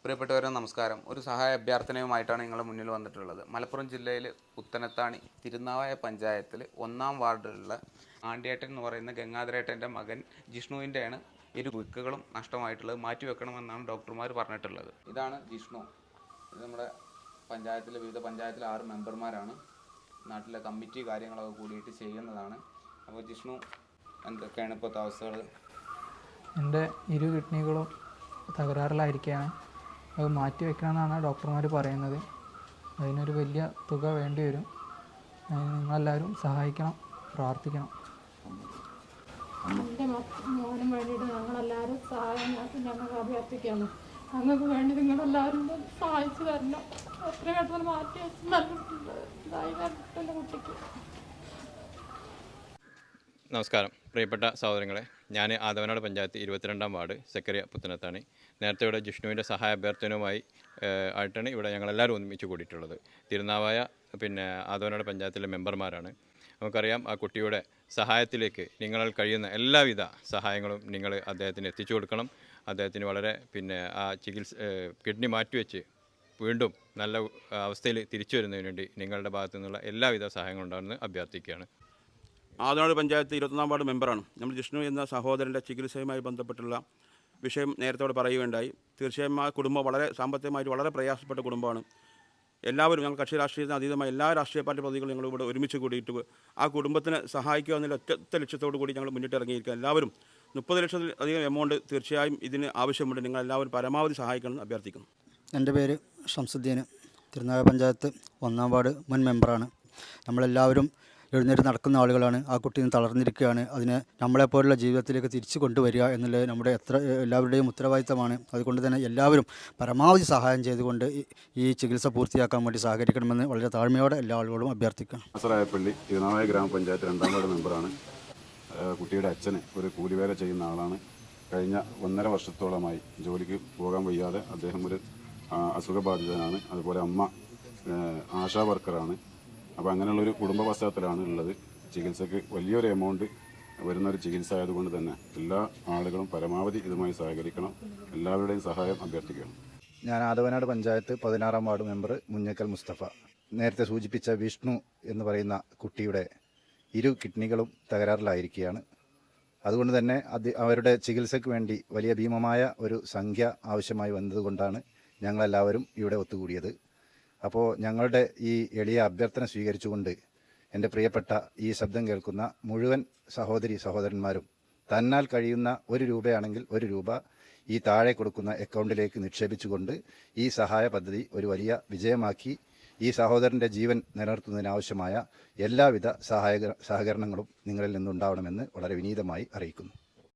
പ്രിയപ്പെട്ടവരെ നമസ്കാരം. ഒരു സഹായ അഭ്യർത്ഥനയുമായിട്ടാണ് നിങ്ങളുടെ മുന്നിൽ വന്നിട്ടുള്ളത്. മലപ്പുറം ജില്ലയിൽ പുത്തനത്താണി തിരുനാവായ പഞ്ചായത്തിൽ 1-ാം വാർഡിലുള്ള ആണ്ടിയേട്ടൻ എന്ന് പറയുന്ന ഗംഗാധരേട്ടൻ്റെ മകൻ ജിഷ്ണുവിൻ്റെയാണ് വൃക്കകളും നഷ്ടമായിട്ടുള്ളത്. മാറ്റിവെക്കണമെന്നാണ് ഡോക്ടർമാർ പറഞ്ഞിട്ടുള്ളത്. ഇതാണ് ജിഷ്ണു. ഇത് നമ്മുടെ വിവിധ പഞ്ചായത്തിലെ 6 മെമ്പർമാരാണ്. നാട്ടിലെ കമ്മിറ്റി കാര്യങ്ങളൊക്കെ കൂടിയിട്ട് ചെയ്യുന്നതാണ്. അപ്പോൾ ജിഷ്ണു, എന്തൊക്കെയാണ് ഇപ്പോഴത്തെ അവസ്ഥകൾ? എൻ്റെ 2 കിഡ്നികളും തകരാറിലായിരിക്കുകയാണ്. അത് മാറ്റി വെക്കണമെന്നാണ് ഡോക്ടർമാർ പറയുന്നത്. അതിനൊരു വലിയ തുക വേണ്ടി വരും. നിങ്ങളെല്ലാവരും സഹായിക്കണം, പ്രാർത്ഥിക്കണം. എൻ്റെ മോനും വേണ്ടിയിട്ട് ഞങ്ങളെല്ലാവരും സഹായം ഞങ്ങൾക്ക് അഭ്യർത്ഥിക്കുകയാണ്. ഞങ്ങൾക്ക് വേണ്ടി നിങ്ങളെല്ലാവരും സഹായിച്ചു തരണം. എത്ര പെട്ടെന്ന് മാറ്റി വെച്ച് ഇതായി വരട്ടെ എൻ്റെ കുട്ടിക്ക്. നമസ്കാരം പ്രിയപ്പെട്ട സഹോദരങ്ങളെ, ഞാൻ ആദവനാട് പഞ്ചായത്ത് 22-ാം വാർഡ് സെക്രട്ടറി പുത്തനത്താണ്. നേരത്തെ ഇവിടെ ജിഷ്ണുവിൻ്റെ സഹായ അഭ്യർത്ഥനയുമായി ആയിട്ടാണ് ഇവിടെ ഞങ്ങളെല്ലാവരും ഒന്നിച്ച് കൂടിയിട്ടുള്ളത്. തിരുനാവായ ആദവനാട് പഞ്ചായത്തിലെ മെമ്പർമാരാണ്. നമുക്കറിയാം, ആ കുട്ടിയുടെ സഹായത്തിലേക്ക് നിങ്ങളാൽ കഴിയുന്ന എല്ലാവിധ സഹായങ്ങളും നിങ്ങൾ അദ്ദേഹത്തിന് എത്തിച്ചു കൊടുക്കണം. അദ്ദേഹത്തിന് വളരെ ആ കിഡ്നി മാറ്റിവെച്ച് വീണ്ടും നല്ല അവസ്ഥയിൽ തിരിച്ചു വരുന്നതിന് വേണ്ടി നിങ്ങളുടെ ഭാഗത്തു നിന്നുള്ള എല്ലാവിധ സഹായങ്ങളും ഉണ്ടാകുമെന്ന് അഭ്യർത്ഥിക്കുകയാണ്. ആദവനാട് പഞ്ചായത്ത് 21-ാം വാർഡ് മെമ്പറാണ്. നമ്മൾ ജിഷ്ണു എന്ന സഹോദരൻ്റെ ചികിത്സയുമായി ബന്ധപ്പെട്ടുള്ള വിഷയം നേരത്തോടെ പറയുകയുണ്ടായി. തീർച്ചയായും ആ കുടുംബം സാമ്പത്തികമായിട്ട് വളരെ പ്രയാസപ്പെട്ട കുടുംബമാണ്. എല്ലാവരും ഞങ്ങൾ കക്ഷി രാഷ്ട്രീയത്തിന് അതീതമായ എല്ലാ രാഷ്ട്രീയ പാർട്ടി പ്രതികളും ഞങ്ങൾ ഇവിടെ ഒരുമിച്ച് കൂടിയിട്ട് ആ കുടുംബത്തിനെ സഹായിക്കുക എന്നുള്ള ഒറ്റ ലക്ഷ്യത്തോടു കൂടി ഞങ്ങൾ മുന്നിട്ടിറങ്ങിയിരിക്കുക. എല്ലാവരും 30 ലക്ഷത്തിലധികം എമൗണ്ട് തീർച്ചയായും ഇതിന് ആവശ്യമുണ്ട്. നിങ്ങളെല്ലാവരും പരമാവധി സഹായിക്കണമെന്ന് അഭ്യർത്ഥിക്കുന്നു. എൻ്റെ പേര് ഷംസുദ്ദീൻ, തിരുനാവായ പഞ്ചായത്ത് 1-ാം വാർഡ് മുൻ മെമ്പറാണ്. നമ്മളെല്ലാവരും എഴുന്നേറ്റ് നടക്കുന്ന ആളുകളാണ്. ആ കുട്ടി തളർന്നിരിക്കുകയാണ്. അതിനെ നമ്മളെപ്പോലുള്ള ജീവിതത്തിലേക്ക് തിരിച്ചു കൊണ്ടുവരിക എന്നുള്ളത് നമ്മുടെ എല്ലാവരുടെയും ഉത്തരവാദിത്തമാണ്. അതുകൊണ്ട് തന്നെ എല്ലാവരും പരമാവധി സഹായം ചെയ്തുകൊണ്ട് ഈ ചികിത്സ പൂർത്തിയാക്കാൻ വേണ്ടി സഹകരിക്കണമെന്ന് വളരെ താഴ്മയോടെ എല്ലാ ആളുകളും അഭ്യർത്ഥിക്കണം. അസറായപ്പള്ളി തിരുനാവായ ഗ്രാമപഞ്ചായത്ത് 2-ാം വാർഡ് മെമ്പറാണ്. കുട്ടിയുടെ അച്ഛന് ഒരു കൂലിവേല ചെയ്യുന്ന ആളാണ്. കഴിഞ്ഞ 1.5 വർഷത്തോളമായി ജോലിക്ക് പോകാൻ വയ്യാതെ അദ്ദേഹം ഒരു അസുഖബാധിതനാണ്. അതുപോലെ അമ്മ ആശാ വർക്കറാണ്. അപ്പോൾ അങ്ങനെയുള്ളൊരു കുടുംബ പശ്ചാത്തലമാണ് ഉള്ളത്. ചികിത്സയ്ക്ക് വലിയൊരു എമൗണ്ട് വരുന്നൊരു ചികിത്സ ആയതുകൊണ്ട് തന്നെ എല്ലാ ആളുകളും പരമാവധി ഇതുമായി സഹകരിക്കണം. എല്ലാവരുടെയും സഹായം അഭ്യർത്ഥിക്കണം. ഞാൻ ആദവനാട് പഞ്ചായത്ത് 16-ാം വാർഡ് മെമ്പർ മുഞ്ഞക്കൽ മുസ്തഫ. നേരത്തെ സൂചിപ്പിച്ച വിഷ്ണു എന്ന് പറയുന്ന കുട്ടിയുടെ 2 കിഡ്നികളും തകരാറിലായിരിക്കുകയാണ്. അതുകൊണ്ട് തന്നെ അവരുടെ ചികിത്സയ്ക്ക് വേണ്ടി വലിയ ഭീമമായ ഒരു സംഖ്യ ആവശ്യമായി വന്നതുകൊണ്ടാണ് ഞങ്ങളെല്ലാവരും ഇവിടെ ഒത്തുകൂടിയത്. അപ്പോൾ ഞങ്ങളുടെ ഈ എളിയ അഭ്യർത്ഥന സ്വീകരിച്ചുകൊണ്ട് എൻ്റെ പ്രിയപ്പെട്ട ഈ ശബ്ദം കേൾക്കുന്ന മുഴുവൻ സഹോദരന്മാരും തന്നാൽ കഴിയുന്ന 1 രൂപയാണെങ്കിൽ 1 രൂപ ഈ താഴെ കൊടുക്കുന്ന അക്കൗണ്ടിലേക്ക് നിക്ഷേപിച്ചുകൊണ്ട് ഈ സഹായ പദ്ധതി ഒരു വലിയ വിജയമാക്കി ഈ സഹോദരൻ്റെ ജീവൻ നിലനിർത്തുന്നതിനാവശ്യമായ എല്ലാവിധ സഹകരണങ്ങളും നിങ്ങളിൽ നിന്നുണ്ടാവണമെന്ന് വളരെ വിനീതമായി അറിയിക്കുന്നു.